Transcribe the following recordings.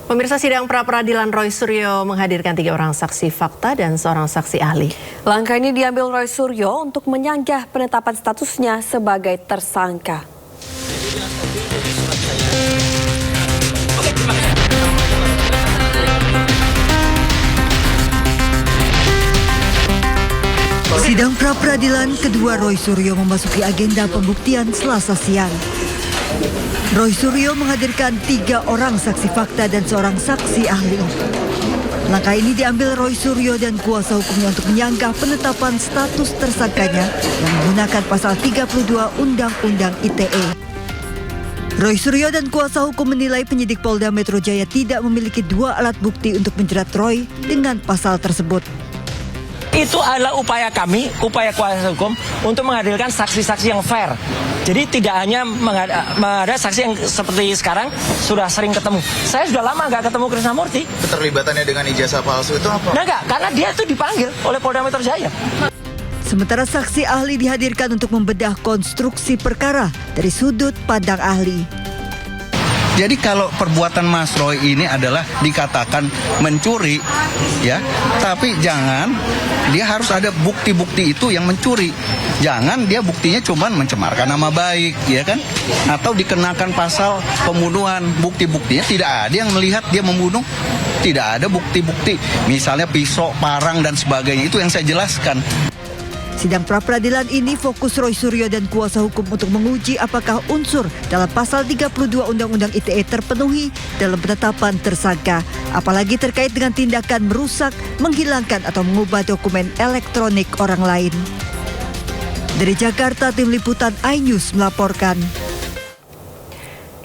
Pemirsa, sidang pra-peradilan Roy Suryo menghadirkan 3 orang saksi fakta dan seorang saksi ahli. Langkah ini diambil Roy Suryo untuk menyanggah penetapan statusnya sebagai tersangka. Sidang pra-peradilan kedua Roy Suryo memasuki agenda pembuktian Selasa siang. Roy Suryo menghadirkan 3 orang saksi fakta dan seorang saksi ahli. Langkah ini diambil Roy Suryo dan kuasa hukumnya untuk menyanggah penetapan status tersangkanya yang menggunakan pasal 32 Undang-Undang ITE. Roy Suryo dan kuasa hukum menilai penyidik Polda Metro Jaya tidak memiliki 2 alat bukti untuk menjerat Roy dengan pasal tersebut. Itu adalah upaya kami, upaya kuasa hukum untuk menghadirkan saksi-saksi yang fair. Jadi tidak hanya ada saksi yang seperti sekarang sudah sering ketemu. Saya sudah lama nggak ketemu Krisnamurti. Keterlibatannya dengan ijazah palsu itu apa? Nah enggak, karena dia itu dipanggil oleh Polda Metro Jaya. Sementara saksi ahli dihadirkan untuk membedah konstruksi perkara dari sudut pandang ahli. Jadi kalau perbuatan Mas Roy ini adalah dikatakan mencuri, ya, tapi jangan dia harus ada bukti-bukti itu yang mencuri. Jangan dia buktinya cuma mencemarkan nama baik, ya kan? Atau dikenakan pasal pembunuhan, bukti-buktinya tidak ada yang melihat dia membunuh. Tidak ada bukti-bukti, misalnya pisau, parang dan sebagainya, itu yang saya jelaskan. Sidang pra-peradilan ini fokus Roy Suryo dan kuasa hukum untuk menguji apakah unsur dalam pasal 32 Undang-Undang ITE terpenuhi dalam penetapan tersangka, apalagi terkait dengan tindakan merusak, menghilangkan atau mengubah dokumen elektronik orang lain. Dari Jakarta, Tim Liputan iNews melaporkan.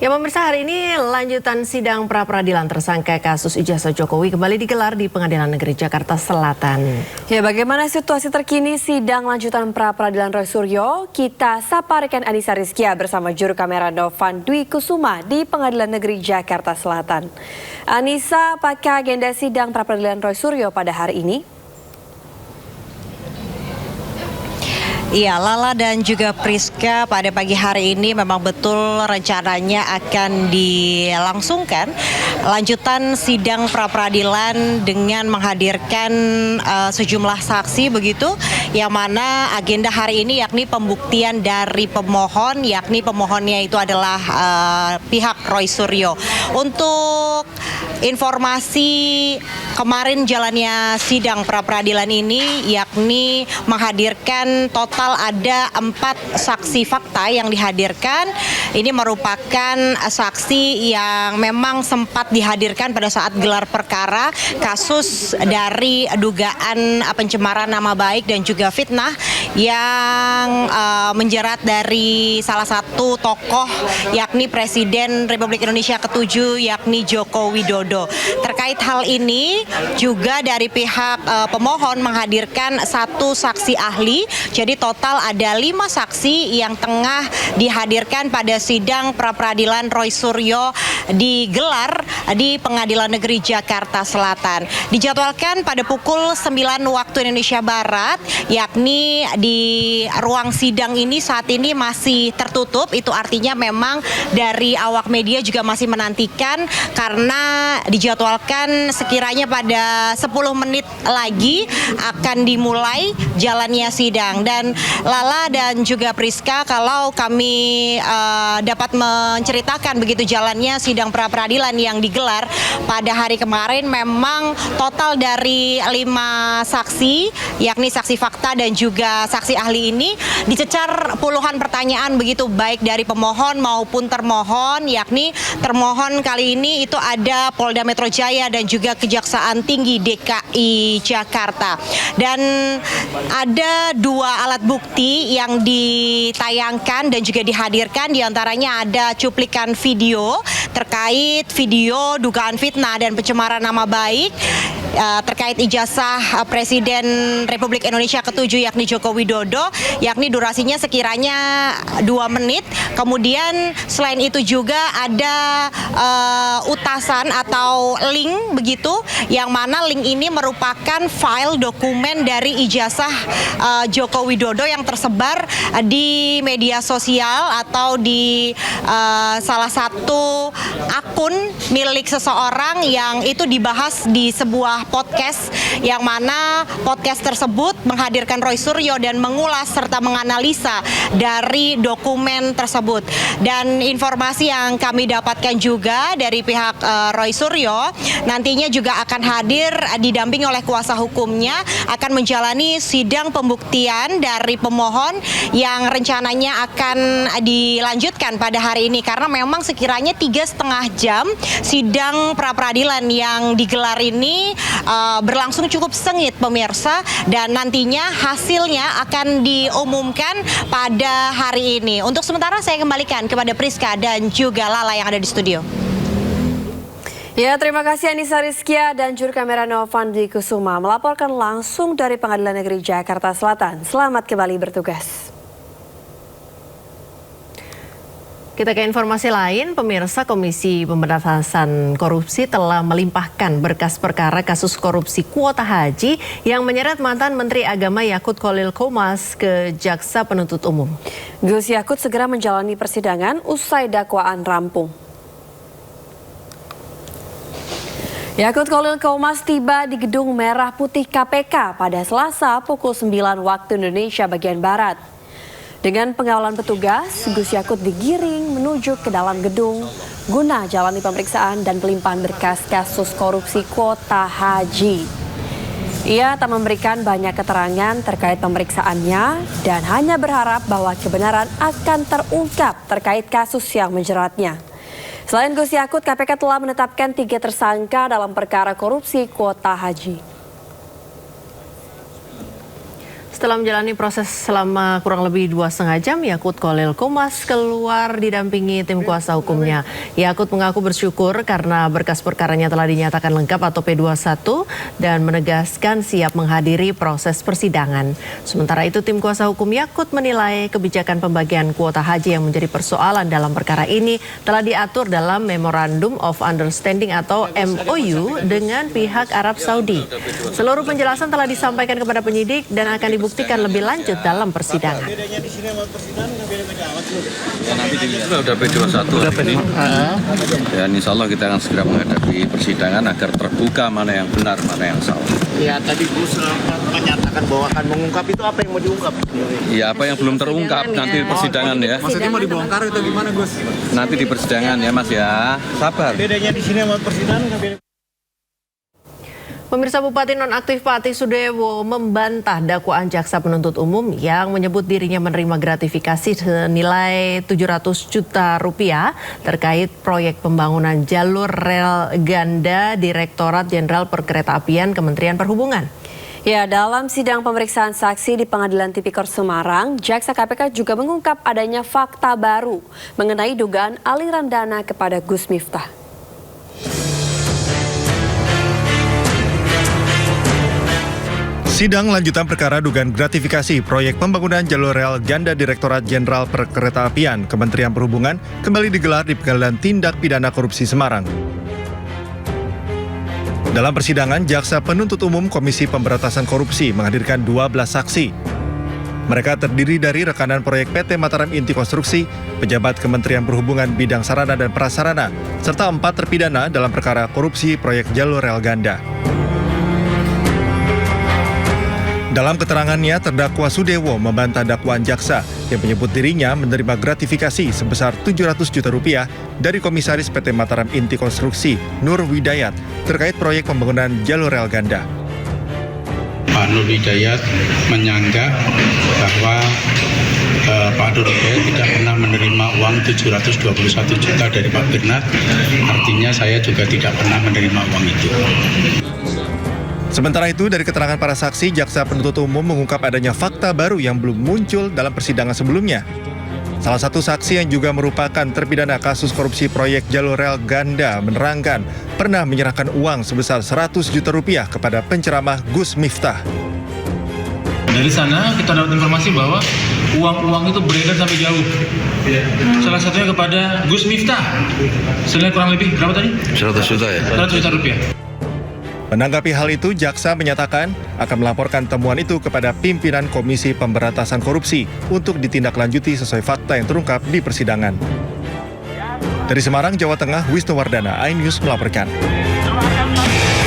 Ya pemirsa, hari ini lanjutan sidang pra-peradilan tersangka kasus ijazah Jokowi kembali digelar di Pengadilan Negeri Jakarta Selatan. Ya, bagaimana situasi terkini sidang lanjutan pra-peradilan Roy Suryo? Kita sapa rekan Anissa Rizkia bersama juru kamera Novan Dwi Kusuma di Pengadilan Negeri Jakarta Selatan. Anissa, apakah agenda sidang pra-peradilan Roy Suryo pada hari ini? Iya, Lala dan juga Priska, pada pagi hari ini memang betul rencananya akan dilangsungkan lanjutan sidang pra-peradilan dengan menghadirkan sejumlah saksi begitu, yang mana agenda hari ini yakni pembuktian dari pemohon, yakni pemohonnya itu adalah pihak Roy Suryo. Untuk informasi kemarin jalannya sidang pra-peradilan ini yakni menghadirkan total ada 4 saksi fakta yang dihadirkan. Ini merupakan saksi yang memang sempat dihadirkan pada saat gelar perkara kasus dari dugaan pencemaran nama baik dan juga fitnah yang menjerat dari salah satu tokoh yakni Presiden Republik Indonesia ke-7 yakni Joko Widodo. Terkait hal ini juga dari pihak pemohon menghadirkan 1 saksi ahli. Jadi total ada 5 saksi yang tengah dihadirkan pada sidang pra-peradilan Roy Suryo digelar di Pengadilan Negeri Jakarta Selatan. Dijadwalkan pada pukul 9 waktu Indonesia Barat, yakni di ruang sidang ini saat ini masih tertutup. Itu artinya memang dari awak media juga masih menantikan karena dijadwalkan sekiranya pada 10 menit lagi akan dimulai jalannya sidang. Dan Lala dan juga Priska, kalau kami dapat menceritakan begitu jalannya sidang pra-peradilan yang digelar pada hari kemarin, memang total dari 5 saksi, yakni saksi fakta dan juga saksi ahli ini dicecar puluhan pertanyaan begitu, baik dari pemohon maupun termohon, yakni termohon kali ini itu ada Polda Metro Jaya dan juga Kejaksaan Tinggi DKI Jakarta. Dan ada 2 alat bukti yang ditayangkan dan juga dihadirkan, diantaranya ada cuplikan video terkait video dugaan fitnah dan pencemaran nama baik terkait ijazah Presiden Republik Indonesia ke-7 yakni Joko Widodo, yakni durasinya sekiranya 2 menit. Kemudian selain itu juga ada utasan atau link begitu, yang mana link ini merupakan file dokumen dari ijazah Joko Widodo yang tersebar di media sosial atau di salah satu akun milik seseorang yang itu dibahas di sebuah podcast, yang mana podcast tersebut menghadirkan Roy Suryo dan mengulas serta menganalisa dari dokumen tersebut. Dan informasi yang kami dapatkan juga dari pihak Roy Suryo, nantinya juga akan hadir didampingi oleh kuasa hukumnya, akan menjalani sidang pembuktian dari pemohon yang rencananya akan dilanjutkan pada hari ini, karena memang sekiranya 3,5 jam sidang pra-peradilan yang digelar ini berlangsung cukup sengit pemirsa, dan nantinya hasilnya akan diumumkan pada hari ini. Untuk sementara saya kembalikan kepada Priska dan juga Lala yang ada di studio. Ya, terima kasih Anissa Rizkia dan juru kamera Novan Dwi Kusuma melaporkan langsung dari Pengadilan Negeri Jakarta Selatan. Selamat kembali bertugas. Kita ke informasi lain, pemirsa, Komisi Pemberantasan Korupsi telah melimpahkan berkas perkara kasus korupsi kuota haji yang menyeret mantan Menteri Agama Yakut Khalil Qomas ke Jaksa Penuntut Umum. Gus Yakut segera menjalani persidangan usai dakwaan rampung. Yakut Khalil Qomas tiba di Gedung Merah Putih KPK pada Selasa pukul 9 waktu Indonesia bagian Barat. Dengan pengawalan petugas, Gus Yakut digiring menuju ke dalam gedung guna jalani pemeriksaan dan pelimpahan berkas kasus korupsi kuota haji. Ia tak memberikan banyak keterangan terkait pemeriksaannya dan hanya berharap bahwa kebenaran akan terungkap terkait kasus yang menjeratnya. Selain Gus Yakut, KPK telah menetapkan 3 tersangka dalam perkara korupsi kuota haji. Setelah menjalani proses selama kurang lebih 2,5 jam, Yakut Khalil Qomas keluar didampingi tim kuasa hukumnya. Yakut mengaku bersyukur karena berkas perkaranya telah dinyatakan lengkap atau P21 dan menegaskan siap menghadiri proses persidangan. Sementara itu, tim kuasa hukum Yakut menilai kebijakan pembagian kuota haji yang menjadi persoalan dalam perkara ini telah diatur dalam Memorandum of Understanding atau MOU dengan pihak Arab Saudi. Seluruh penjelasan telah disampaikan kepada penyidik dan akan dibuktikan lebih lanjut dalam persidangan. Sudah P21 hari ini. Dan insya Allah kita akan segera menghadapi persidangan agar terbuka mana yang benar, mana yang salah. Ya, tadi Gus menyatakan bahwa akan mengungkap, itu apa yang mau diungkap? Ya, apa yang belum terungkap nanti di persidangan ya. Maksudnya mau dibongkar itu gimana, Gus? Nanti di persidangan ya Mas ya. Sabar. Bedanya di sini sama persidangan nggak beda. Pemirsa, Bupati Nonaktif Pati Sudewo membantah dakwaan Jaksa Penuntut Umum yang menyebut dirinya menerima gratifikasi senilai 700 juta rupiah terkait proyek pembangunan jalur rel ganda Direktorat Jenderal Perkeretaapian Kementerian Perhubungan. Ya, dalam sidang pemeriksaan saksi di Pengadilan Tipikor Semarang, Jaksa KPK juga mengungkap adanya fakta baru mengenai dugaan aliran dana kepada Gus Miftah. Sidang lanjutan perkara dugaan gratifikasi proyek pembangunan jalur rel ganda Direktorat Jenderal Perkeretaapian Kementerian Perhubungan kembali digelar di Pengadilan Tindak Pidana Korupsi Semarang. Dalam persidangan, Jaksa Penuntut Umum Komisi Pemberantasan Korupsi menghadirkan 12 saksi. Mereka terdiri dari rekanan proyek PT Mataram Inti Konstruksi, pejabat Kementerian Perhubungan bidang sarana dan prasarana, serta 4 terpidana dalam perkara korupsi proyek jalur rel ganda. Dalam keterangannya, terdakwa Sudewo membantah dakwaan jaksa yang menyebut dirinya menerima gratifikasi sebesar 700 juta rupiah dari Komisaris PT Mataram Inti Konstruksi, Nur Widayat, terkait proyek pembangunan jalur rel ganda. Pak Nur Widayat menyanggah bahwa Pak Nur Widayat tidak pernah menerima uang 721 juta dari Pak Bernard, artinya saya juga tidak pernah menerima uang itu. Sementara itu, dari keterangan para saksi, Jaksa Penuntut Umum mengungkap adanya fakta baru yang belum muncul dalam persidangan sebelumnya. Salah satu saksi yang juga merupakan terpidana kasus korupsi proyek jalur rel ganda menerangkan pernah menyerahkan uang sebesar 100 juta rupiah kepada penceramah Gus Miftah. Dari sana kita dapat informasi bahwa uang-uang itu beredar sampai jauh. Salah satunya kepada Gus Miftah. Senilai kurang lebih berapa tadi? 100 juta ya? 100 juta rupiah. Menanggapi hal itu, jaksa menyatakan akan melaporkan temuan itu kepada pimpinan Komisi Pemberantasan Korupsi untuk ditindaklanjuti sesuai fakta yang terungkap di persidangan. Dari Semarang, Jawa Tengah, Wisnu Wardana, iNews melaporkan.